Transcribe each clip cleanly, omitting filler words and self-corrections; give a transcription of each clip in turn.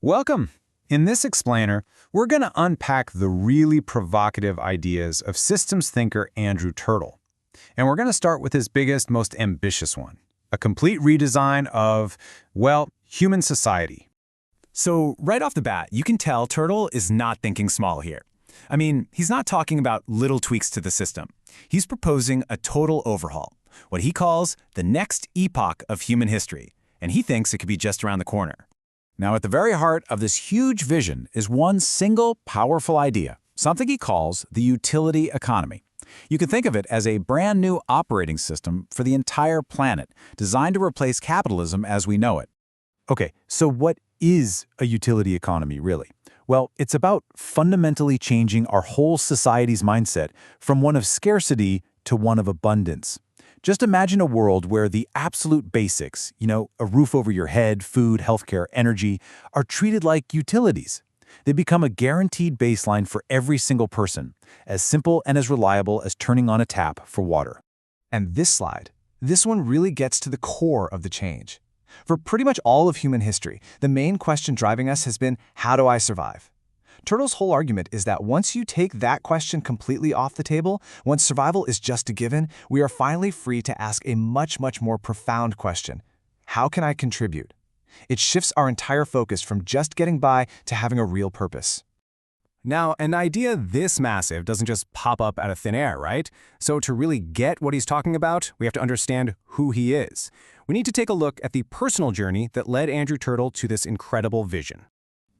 Welcome! In this explainer, we're going to unpack the really provocative ideas of systems thinker Andrew Turtle. And we're going to start with his biggest, most ambitious one, a complete redesign of, well, human society. So right off the bat, you can tell Turtle is not thinking small here. I mean, he's not talking about little tweaks to the system. He's proposing a total overhaul, what he calls the next epoch of human history, and he thinks it could be just around the corner. Now, at the very heart of this huge vision is one single powerful idea, something he calls the utility economy. You can think of it as a brand new operating system for the entire planet, designed to replace capitalism as we know it. Okay, so what is a utility economy, really? Well, it's about fundamentally changing our whole society's mindset from one of scarcity to one of abundance. Just imagine a world where the absolute basics, a roof over your head, food, healthcare, energy, are treated like utilities. They become a guaranteed baseline for every single person, as simple and as reliable as turning on a tap for water. And this one really gets to the core of the change. For pretty much all of human history, the main question driving us has been, how do I survive? Turtle's whole argument is that once you take that question completely off the table, once survival is just a given, we are finally free to ask a much more profound question. How can I contribute? It shifts our entire focus from just getting by to having a real purpose. Now, an idea this massive doesn't just pop up out of thin air, right? So to really get what he's talking about, we have to understand who he is. We need to take a look at the personal journey that led Andrew Turtle to this incredible vision.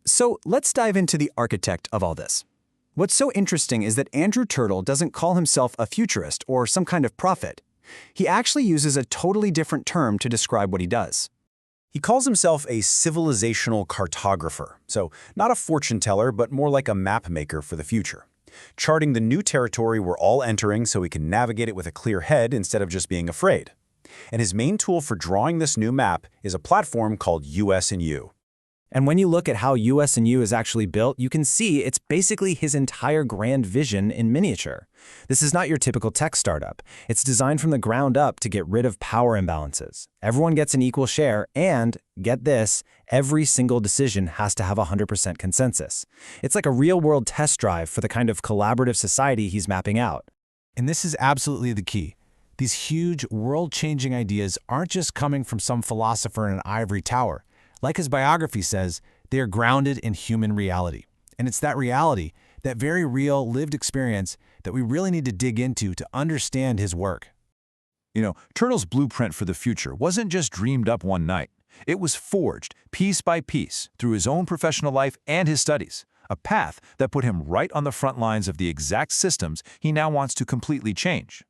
So let's dive into the architect of all this. What's so interesting is that Andrew Turtle doesn't call himself a futurist or some kind of prophet. He actually uses a totally different term to describe what he does. He calls himself a civilisational cartographer, so not a fortune teller, but more like a map maker for the future, charting the new territory we're all entering so we can navigate it with a clear head instead of just being afraid. And his main tool for drawing this new map is a platform called US&U. And when you look at how US&U is actually built, you can see it's basically his entire grand vision in miniature. This is not your typical tech startup. It's designed from the ground up to get rid of power imbalances. Everyone gets an equal share, and, get this, every single decision has to have 100% consensus. It's like a real-world test drive for the kind of collaborative society he's mapping out. And this is absolutely the key. These huge, world-changing ideas aren't just coming from some philosopher in an ivory tower. Like his biography says, they are grounded in human reality. And it's that reality, that very real, lived experience, that we really need to dig into to understand his work. Turtle's blueprint for the future wasn't just dreamed up one night. It was forged, piece by piece, through his own professional life and his studies, a path that put him right on the front lines of the exact systems he now wants to completely change.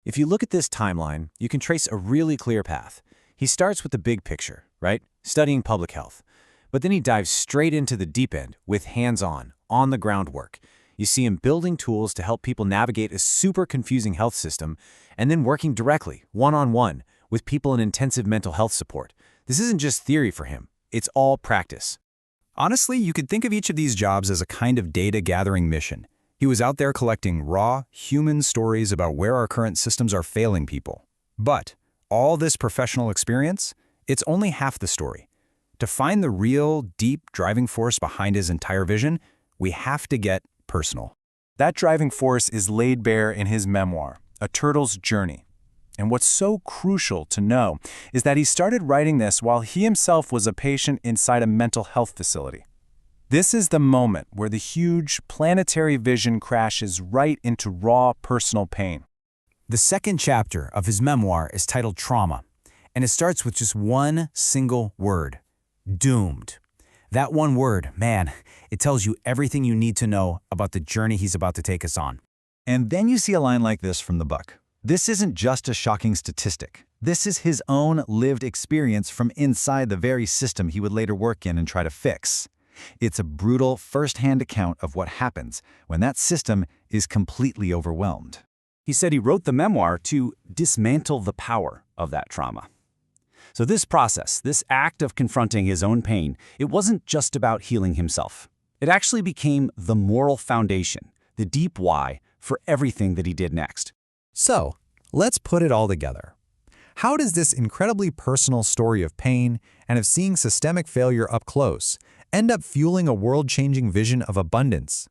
If you look at this timeline, you can trace a really clear path. He starts with the big picture, right? Studying public health. But then he dives straight into the deep end with hands-on, on-the-ground work. You see him building tools to help people navigate a super confusing health system, and then working directly, one-on-one, with people in intensive mental health support. This isn't just theory for him. It's all practice. Honestly, you could think of each of these jobs as a kind of data-gathering mission. He was out there collecting raw, human stories about where our current systems are failing people. But all this professional experience, it's only half the story. To find the real, deep driving force behind his entire vision, we have to get personal. That driving force is laid bare in his memoir, A Turtle's Journey. And what's so crucial to know is that he started writing this while he himself was a patient inside a mental health facility. This is the moment where the huge planetary vision crashes right into raw personal pain. The second chapter of his memoir is titled Trauma, and it starts with just one single word: doomed. That one word, man, it tells you everything you need to know about the journey he's about to take us on. And then you see a line like this from the book. This isn't just a shocking statistic. This is his own lived experience from inside the very system he would later work in and try to fix. It's a brutal, first-hand account of what happens when that system is completely overwhelmed. He said he wrote the memoir to dismantle the power of that trauma. So this process, this act of confronting his own pain, it wasn't just about healing himself. It actually became the moral foundation, the deep why for everything that he did next. So, let's put it all together. How does this incredibly personal story of pain and of seeing systemic failure up close end up fueling a world-changing vision of abundance.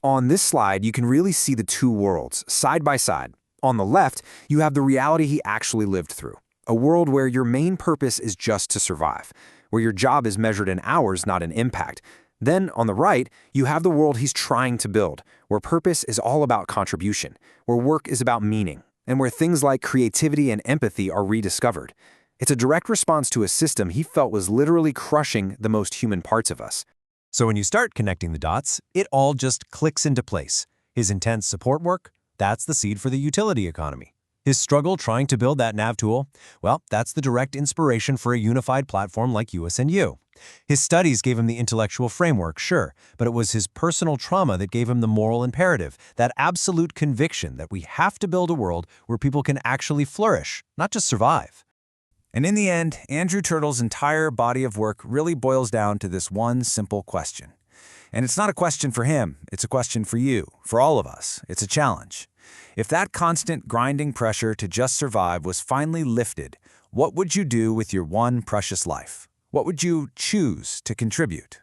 On this slide, you can really see the two worlds, side by side. On the left, you have the reality he actually lived through, a world where your main purpose is just to survive, where your job is measured in hours, not in impact. Then, on the right, you have the world he's trying to build, where purpose is all about contribution, where work is about meaning, and where things like creativity and empathy are rediscovered. It's a direct response to a system he felt was literally crushing the most human parts of us. So when you start connecting the dots, it all just clicks into place. His intense support work, that's the seed for the utility economy. His struggle trying to build that nav tool, well, that's the direct inspiration for a unified platform like USNU. His studies gave him the intellectual framework, sure, but it was his personal trauma that gave him the moral imperative, that absolute conviction that we have to build a world where people can actually flourish, not just survive. And in the end, Andrew Turtle's entire body of work really boils down to this one simple question. And it's not a question for him, it's a question for you, for all of us. It's a challenge. If that constant grinding pressure to just survive was finally lifted, what would you do with your one precious life? What would you choose to contribute?